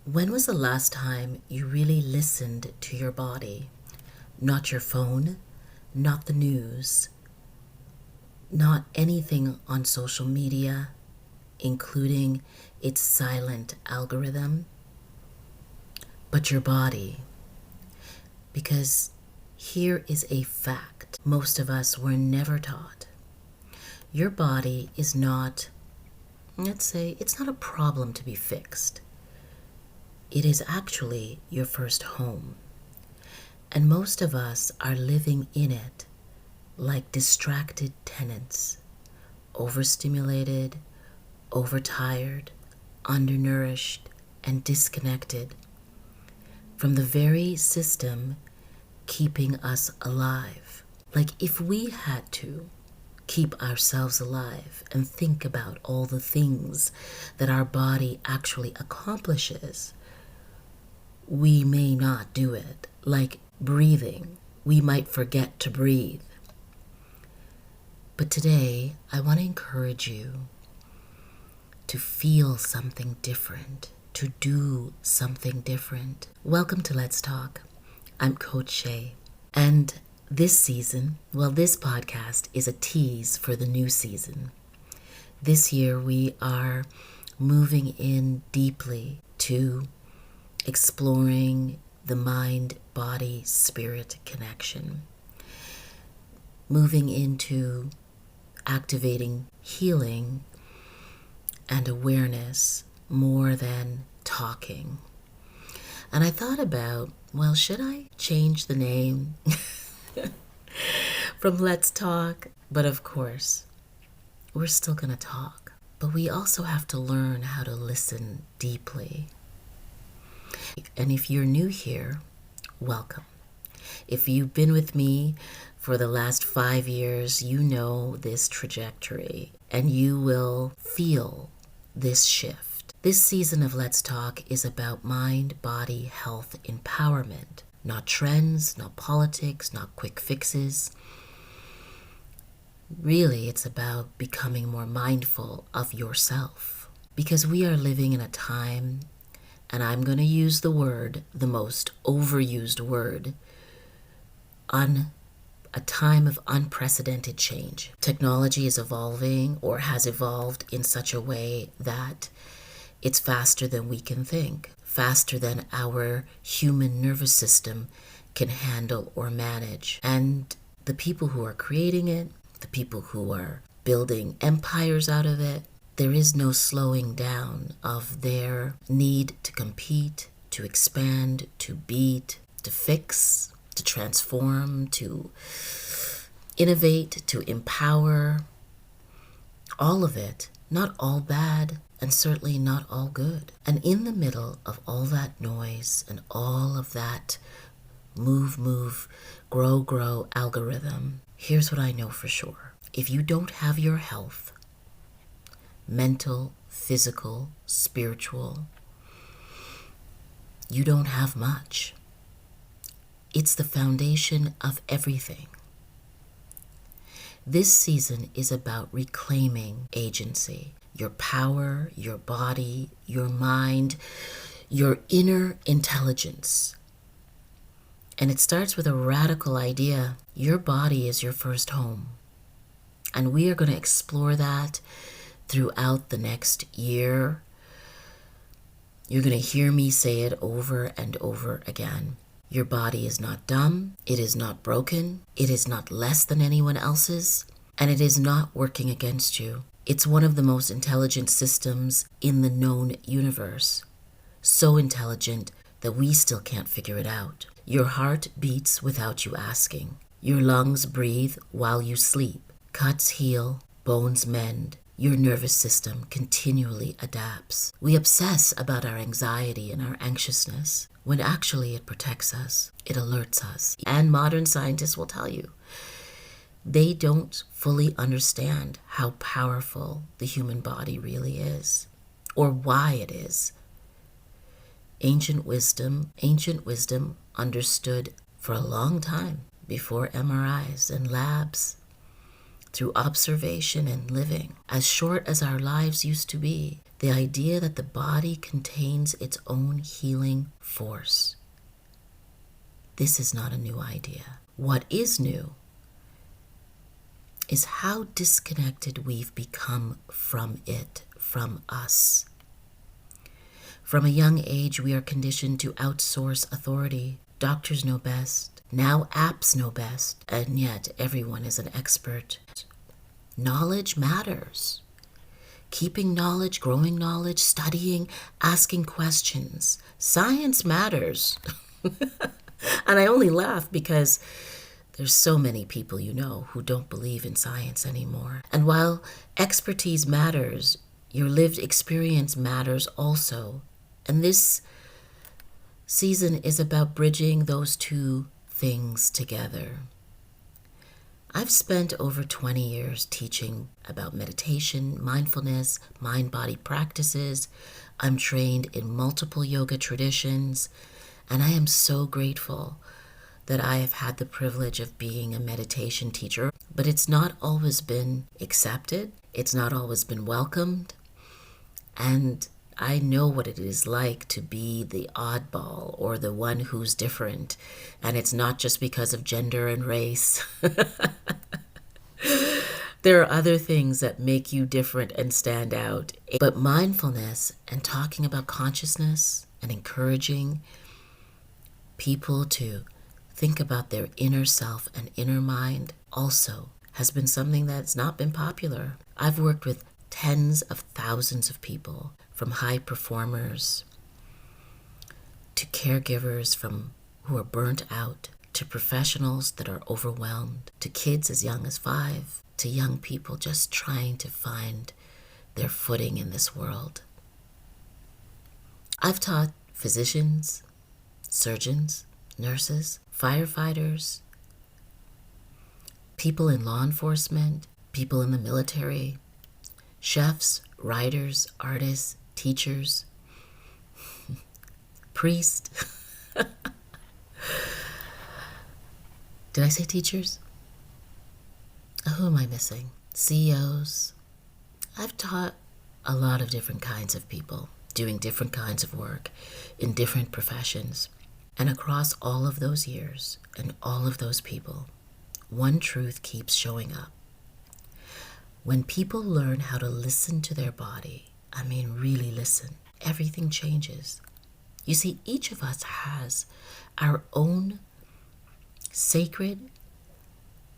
When was the last time you really listened to your body? Not your phone, not the news, not anything on social media, including its silent algorithm, but your body. Because here is a fact most of us were never taught. Your body is not, let's say, it's not a problem to be fixed. It is actually your first home. And most of us are living in it like distracted tenants, overstimulated, overtired, undernourished, and disconnected from the very system keeping us alive. Like if we had to keep ourselves alive and think about all the things that our body actually accomplishes, we may not do it. Like breathing, we might forget to breathe. But today, I want to encourage you to feel something different, to do something different. Welcome to Let's Talk. I'm Coach Shay. And this season, this podcast is a tease for the new season. This year, we are moving in deeply to exploring the mind-body-spirit connection. Moving into activating healing and awareness more than talking. And I thought about, should I change the name from Let's Talk? But of course, we're still going to talk. But we also have to learn how to listen deeply. And if you're new here, welcome. If you've been with me for the last 5 years, you know this trajectory and you will feel this shift. This season of Let's Talk is about mind, body, health, empowerment. Not trends, not politics, not quick fixes. Really, it's about becoming more mindful of yourself. Because we are living in a time, and I'm going to use the word, the most overused word, a time of unprecedented change. Technology is evolving or has evolved in such a way that it's faster than we can think, faster than our human nervous system can handle or manage. And the people who are creating it, the people who are building empires out of it, there is no slowing down of their need to compete, to expand, to beat, to fix, to transform, to innovate, to empower. All of it, not all bad, and certainly not all good. And in the middle of all that noise and all of that move, grow algorithm, here's what I know for sure. If you don't have your health, mental, physical, spiritual, you don't have much. It's the foundation of everything. This season is about reclaiming agency, your power, your body, your mind, your inner intelligence. And it starts with a radical idea. Your body is your first home. And we are going to explore that throughout the next year. You're going to hear me say it over and over again. Your body is not dumb. It is not broken. It is not less than anyone else's. And it is not working against you. It's one of the most intelligent systems in the known universe. So intelligent that we still can't figure it out. Your heart beats without you asking. Your lungs breathe while you sleep. Cuts heal, bones mend. Your nervous system continually adapts. We obsess about our anxiety and our anxiousness, when actually it protects us, it alerts us. And modern scientists will tell you, they don't fully understand how powerful the human body really is, or why it is. Ancient wisdom understood for a long time, before MRIs and labs, through observation and living. As short as our lives used to be, The idea that the body contains its own healing force. This is not a new idea. What is new is how disconnected we've become from it, from us. From a young age, we are conditioned to outsource authority. Doctors know best. Now apps know best. And yet everyone is an expert. Knowledge matters. Keeping knowledge, growing knowledge, studying, asking questions. Science matters. And I only laugh because there's so many people you know who don't believe in science anymore. And while expertise matters, your lived experience matters also. And this season is about bridging those two things together. I've spent over 20 years teaching about meditation, mindfulness, mind-body practices. I'm trained in multiple yoga traditions, and I am so grateful that I have had the privilege of being a meditation teacher. But it's not always been accepted. It's not always been welcomed. And I know what it is like to be the oddball or the one who's different. And it's not just because of gender and race. There are other things that make you different and stand out. But mindfulness and talking about consciousness and encouraging people to think about their inner self and inner mind also has been something that's not been popular. I've worked with tens of thousands of people, from high performers to caregivers who are burnt out, to professionals that are overwhelmed, to kids as young as 5, to young people just trying to find their footing in this world. I've taught physicians, surgeons, nurses, firefighters, people in law enforcement, people in the military, chefs, writers, artists, teachers, priests. Did I say teachers? Who am I missing? CEOs. I've taught a lot of different kinds of people doing different kinds of work in different professions. And across all of those years and all of those people, one truth keeps showing up. When people learn how to listen to their body, I mean really listen, everything changes. You see, each of us has our own sacred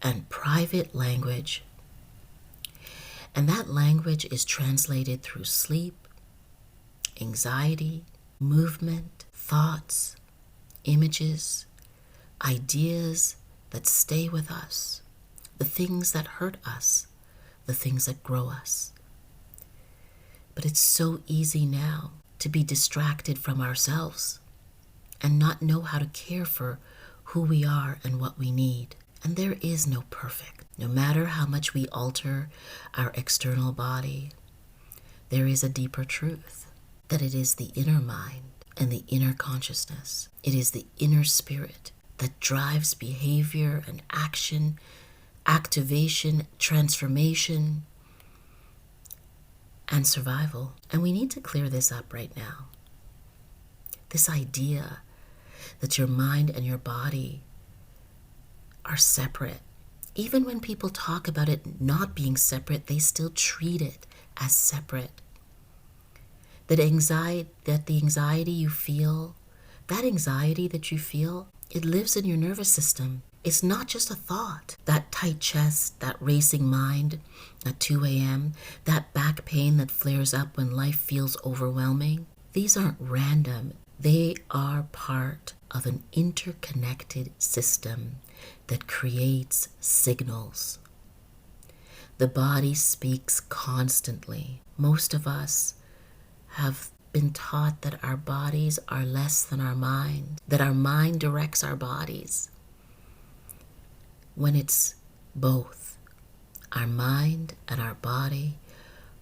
and private language. And that language is translated through sleep, anxiety, movement, thoughts, images, ideas that stay with us, the things that hurt us, the things that grow us. But it's so easy now to be distracted from ourselves and not know how to care for who we are and what we need. And there is no perfect. No matter how much we alter our external body, there is a deeper truth, that it is the inner mind and the inner consciousness. It is the inner spirit that drives behavior and action, activation, transformation, and survival. And we need to clear this up right now. This idea that your mind and your body are separate. Even when people talk about it not being separate, they still treat it as separate. That the anxiety you feel, it lives in your nervous system. It's not just a thought. That tight chest, that racing mind at 2 a.m., that back pain that flares up when life feels overwhelming. These aren't random. They are part of an interconnected system that creates signals. The body speaks constantly. Most of us have been taught that our bodies are less than our mind, that our mind directs our bodies, when it's both. Our mind and our body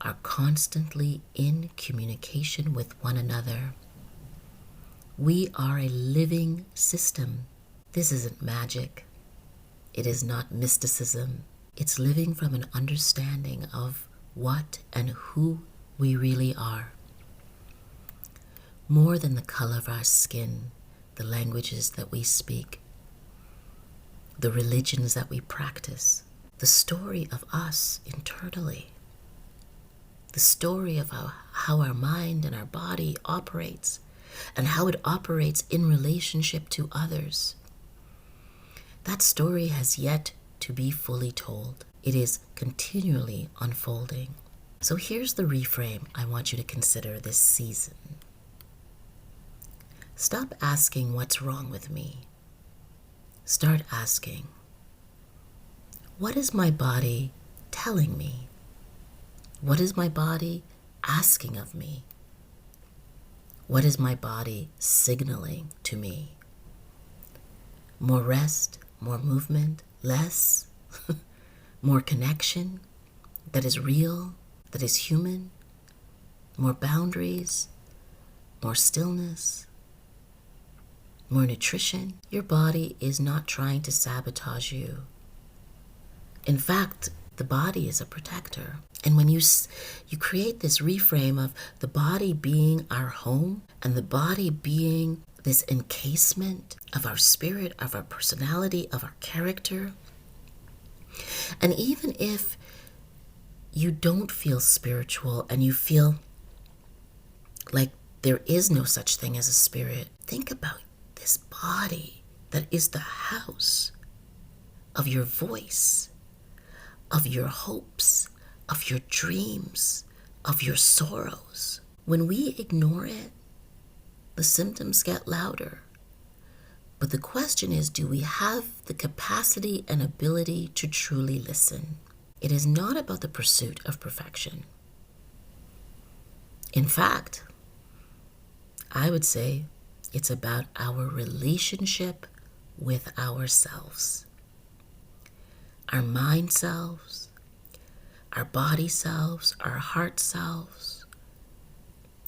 are constantly in communication with one another. We are a living system. This isn't magic. It is not mysticism. It's living from an understanding of what and who We really are. More than the color of our skin, the languages that we speak, the religions that we practice, the story of us internally, the story of how our mind and our body operates and how it operates in relationship to others. That story has yet to be fully told. It is continually unfolding. So here's the reframe I want you to consider this season. Stop asking what's wrong with me. Start asking, what is my body telling me? What is my body asking of me? What is my body signaling to me? More rest, more movement, less, more connection that is real, that is human, more boundaries, more stillness, more nutrition. Your body is not trying to sabotage you. In fact, the body is a protector. And when you create this reframe of the body being our home and the body being this encasement of our spirit, of our personality, of our character, and even if you don't feel spiritual and you feel like there is no such thing as a spirit, think about this body that is the house of your voice, of your hopes, of your dreams, of your sorrows. When we ignore it, the symptoms get louder. But the question is, do we have the capacity and ability to truly listen? It is not about the pursuit of perfection. In fact, I would say it's about our relationship with ourselves. Our mind selves, our body selves, our heart selves,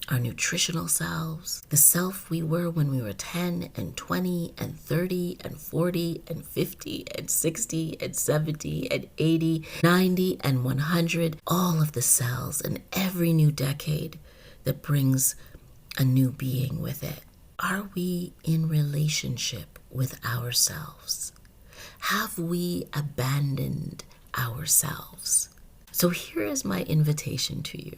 our nutritional selves, the self we were when we were 10 and 20 and 30 and 40 and 50 and 60 and 70 and 80, 90 and 100, all of the cells in every new decade that brings a new being with it. Are we in relationship with ourselves? Have we abandoned ourselves? So here is my invitation to you.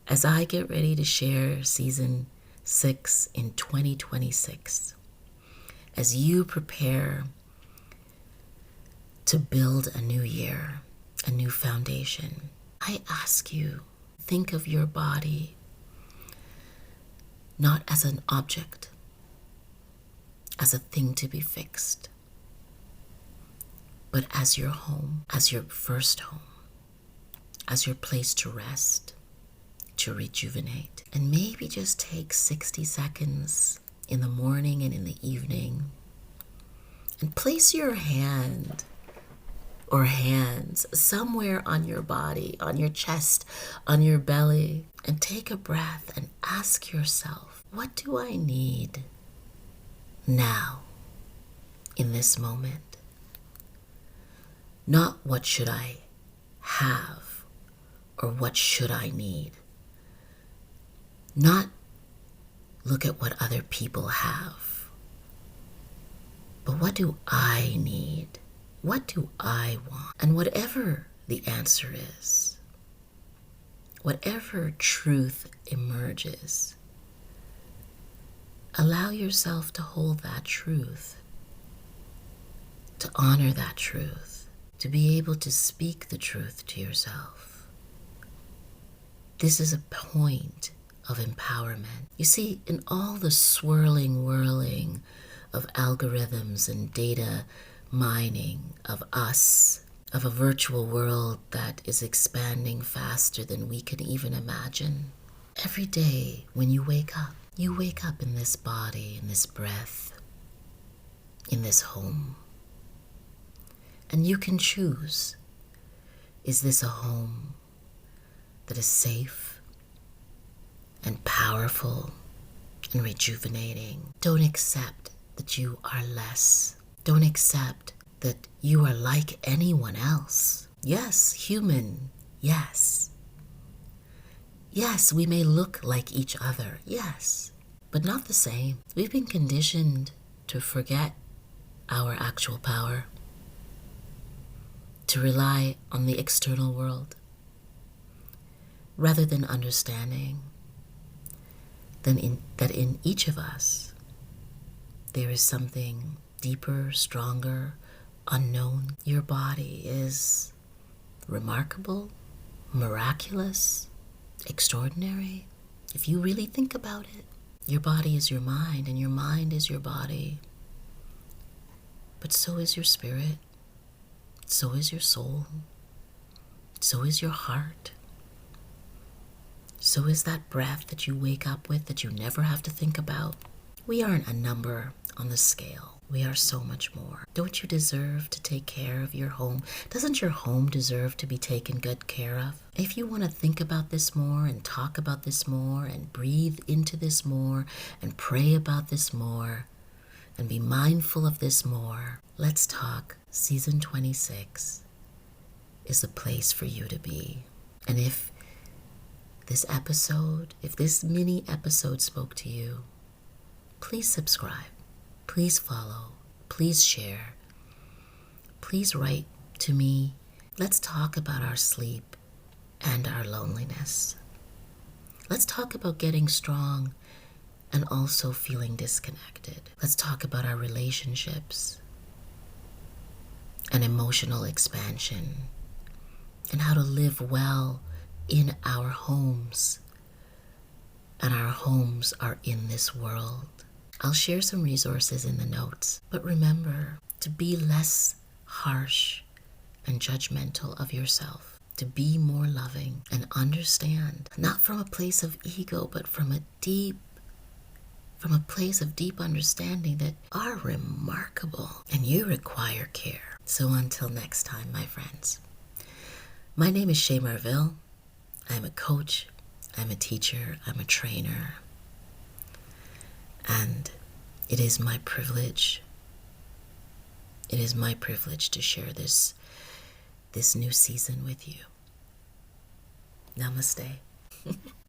As I get ready to share season 6 in 2026, as you prepare to build a new year, a new foundation, I ask you, think of your body not as an object, as a thing to be fixed, but as your home, as your first home, as your place to rest, to rejuvenate. And maybe just take 60 seconds in the morning and in the evening and place your hand or hands somewhere on your body, on your chest, on your belly, and take a breath and ask yourself, what do I need now in this moment? Not what should I have or what should I need. Not look at what other people have, but what do I need? What do I want? And whatever the answer is, whatever truth emerges, allow yourself to hold that truth, to honor that truth, to be able to speak the truth to yourself. This is a point of empowerment. You see, in all the swirling, whirling of algorithms and data mining of us, of a virtual world that is expanding faster than we can even imagine, every day when you wake up in this body, in this breath, in this home. And you can choose, is this a home that is safe and powerful and rejuvenating? Don't accept that you are less. Don't accept that you are like anyone else. Yes, human, yes. Yes, we may look like each other, yes, but not the same. We've been conditioned to forget our actual power, to rely on the external world, rather than understanding that in each of us there is something deeper, stronger, unknown. Your body is remarkable, miraculous, extraordinary. If you really think about it, your body is your mind and your mind is your body. But so is your spirit, so is your soul, so is your heart, so is that breath that you wake up with that you never have to think about. We aren't a number on the scale. We are so much more. Don't you deserve to take care of your home? Doesn't your home deserve to be taken good care of? If you want to think about this more and talk about this more and breathe into this more and pray about this more and be mindful of this more, Let's Talk Season 26 is the place for you to be. And if this mini episode spoke to you, please subscribe, please follow, please share, please write to me. Let's talk about our sleep and our loneliness. Let's talk about getting strong and also feeling disconnected. Let's talk about our relationships and emotional expansion and how to live well in our homes. And our homes are in this world. I'll share some resources in the notes, but remember to be less harsh and judgmental of yourself, to be more loving and understand, not from a place of ego, but from a place of deep understanding that are remarkable and you require care. So until next time, my friends, my name is Shay Marville. I'm a coach, I'm a teacher, I'm a trainer, and it is my privilege to share this new season with you. Namaste.